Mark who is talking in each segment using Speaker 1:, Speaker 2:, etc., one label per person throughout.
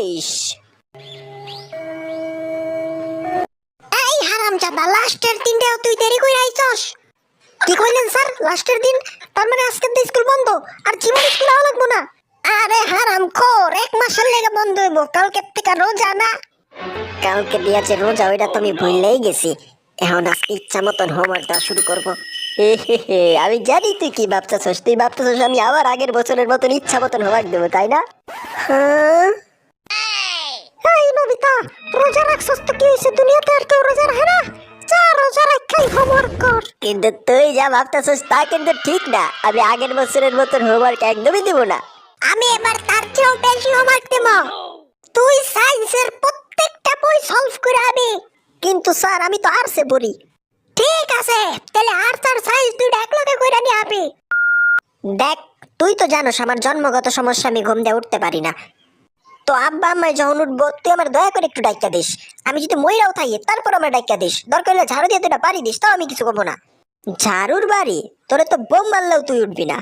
Speaker 1: Finish. এই হারামজাদা, লাস্টের দিনটাও তুই দেরি করে আইছস। কি কইলেন স্যার? লাস্টের দিন? তার মানে আজকে তো স্কুল বন্ধ, আর জীবন স্কুল আওয়া লাগবো না? আরে হারামখোর, 1 মাসের লেগে বন্ধ হইব, কালকে থেকে রোজা না? কালকে দিয়েছে রোজা, ওইটা তো আমি ভুললেই গেছি। এখন আজকে ইচ্ছা মতন হোমওয়ার্ক দেওয়া শুরু করবো। আমি জানি তুই কি ভাবতেছস। তুই ভাবতেছস আমি আবার আগের বছরের মতন ইচ্ছা মতন হোমওয়ার্ক দেবো, তাই না? হ্যাঁ। এই নবিতা, রোজা রাখছস তো কি হইছে? দুনিয়াতে আর কেউ রোজা রাখে না? যা রোজা রাখাই হোমওয়ার্ক কর। কিন্তু তুই যা ভাবতেছস তা কিন্তু ঠিক না। আমি আগের বছরের মতন হোমওয়ার্ক একদমই দিব না। আমি এবার তার চেয়েও বেশি হোমওয়ার্ক দেব। তুই সায়েন্সের প্রত্যেকটা বই সলভ করে আবি। কিন্তু স্যার আমি তো আর্টসে পড়ি। ঠিক আছে, তাহলে আর্টস আর সায়েন্স দুইটা একলগে কইরা নিয়ে আবি। দেখ, তুই তো জানোস আমার জন্মগত সমস্যা, আমি ঘুম দিয়ে উঠতে পারি না। তো আব্বা আম্মাই যখন উঠবো তুই আমার দয়া করে একটু ডাইকা দিস। আমি যদি মইরাও থাকি তারপর আমার ডাইকা দিস। দরকার হলে ঝাড়ু দিয়ে তুই পারি দিস, তাও আমি কিছু করবো না। ঝাড়ুর বাড়ি? তোরে তো বোম মারলেও তুই উঠবি না।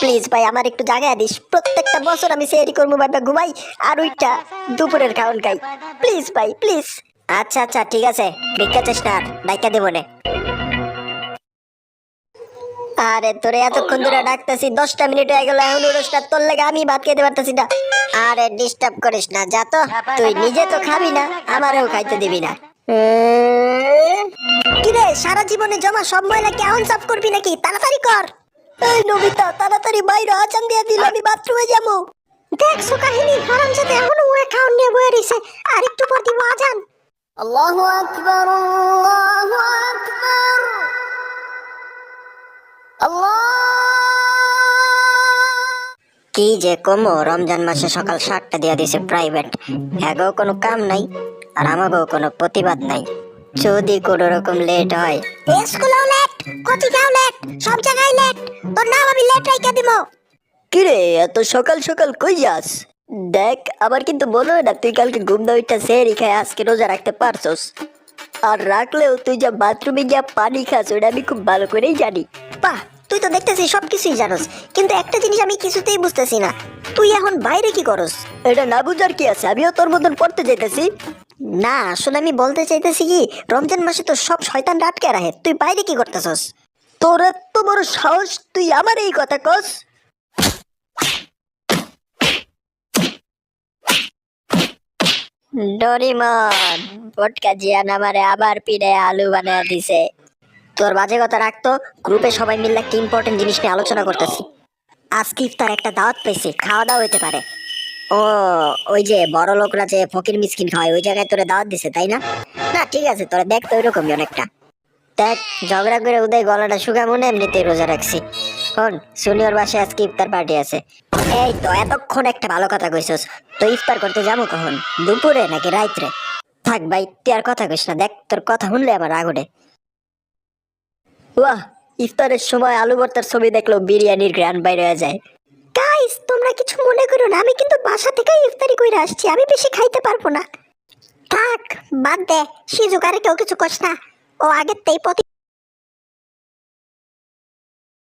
Speaker 1: প্লিজ ভাই, আমার একটু জায়গায় দিস। প্রত্যেকটা বছর আমি সেরি করবো, বাবা ঘুমাই আর ওইটা দুপুরের খাওয়ান খাই। প্লিজ ভাই, প্লিজ। আচ্ছা আচ্ছা ঠিক আছে, ভিক্ষা চেষ্টা আর ডাইকা দেবো নে। আরে তোরে এতক্ষণ ধরে ডাকতেছি, 10টা মিনিট হয়ে গেল, এখন উড়োসটা তোর লেগে আমি ভাত খেতে পারতেছি না। আরে ডিস্টার্ব করিস না, যা তো। তুই নিজে তো খাবি না, আমারও খাইতে দিবি না। কিরে, সারা জীবনে জমা সব ময়লা কি এখন সাফ করবি নাকি? তাড়াতাড়ি কর। এই নবিতা, তাড়াতাড়ি বাইরে আজান দিয়ে দিল, আমি বাথরুমে যাবো। দেখছো কাহিনী, হারামজাদা এখনো ওয়ে খাওন নিয়ে বয়ে রইছে। আর একটু পর দিব আজান। আল্লাহু আকবার, আল্লাহু আকবার, আল্লাহ। কি যে কমো, রমজান মাসে সকাল 7টা দিয়ে দিছে প্রাইভেট। হ্যাগো কোনো কাম নাই, আর আমাকেও কোনো প্রতিবাদ নাই। যদি কোনো রকম লেট হয়, স্কুলেও লেট, কোচিংয়েও লেট, সব জায়গায় লেট। তোর নাম আমি লেট রাইখা দিব। কিরে, এত সকাল সকাল কই যাস? দেখ, আবার কিন্তু বলো না তুই কালকে ঘুম দিয়ে উঠা সেহরি খায় আজকে রোজা রাখতে পারছস। আর রাখলেও তুই যা বাথরুমে গিয়া পানি খাস ওটা আমি খুব ভালো করেই জানি। বাহ, তুই তো দেখতেছিস সবকিছুই জানোস, কিন্তু একটা জিনিস আমি কিছুতেই বুঝতেছি না, তুই এখন বাইরে কি করস? এটা না বুঝার কি আছে, আমিও তোর মতন পড়তে যাইতেছি। না, আসলে আমি বলতে চাইতেছি কি, রমজান মাসে তো সব শয়তান আটকে রাখে, তুই বাইরে কি করতেছস? তোর এত বড় সাহস, তুই আমার এই কথা কস? ডরিমন, পটকা জিয়ান আমারে আবার পিড়ে আলু বানায় দিছে। তোর বাজে কথা রাখতো, গ্রুপে সবাই মিলে একটা ইম্পর্টেন্ট জিনিস নিয়ে আলোচনা করতেছি। আজকে ইফতার একটা দাওয়াত পেয়েছি, খাওয়া দাওয়া হইতে পারে। ও, ওই যে বড় লোকরা যে ফকির মিসকিন খায় ওই জায়গায় তোরে দাওয়াত দিছে, তাই না? না ঠিক আছে, তোরা দেখ তো ওইরকমই অনেকটা। দেখ, ঝগড়া করে উদয় গলাটা শুকা মনে এমনিতেই রোজা রাখছি। শোন, সুনিয়র বাসায় আজকে ইফতার পার্টি আছে। এই তো এতক্ষণ একটা ভালো কথা কইছস। তো ইফতার করতে যাবো কখন? দুপুরে নাকি রাইত্রে? থাক ভাই, তুই আর কথা কইস না। দেখ, তোর কথা শুনলে আমার রাগ ওঠে। বাহ, ইফতারের সময় আলু ভর্তার ছবি দেখলো বিরিয়ানির গ্রান বাইরে হয়ে যায়। গাইস, তোমরা কিছু মনে করো না, আমি কিন্তু বাসা থেকে ইফতারি কইরা আসছি, আমি বেশি খাইতে পারবো না। থাক, বাদ দে, সিজুকারে কেউ কিছু কস না, ও আগের তেই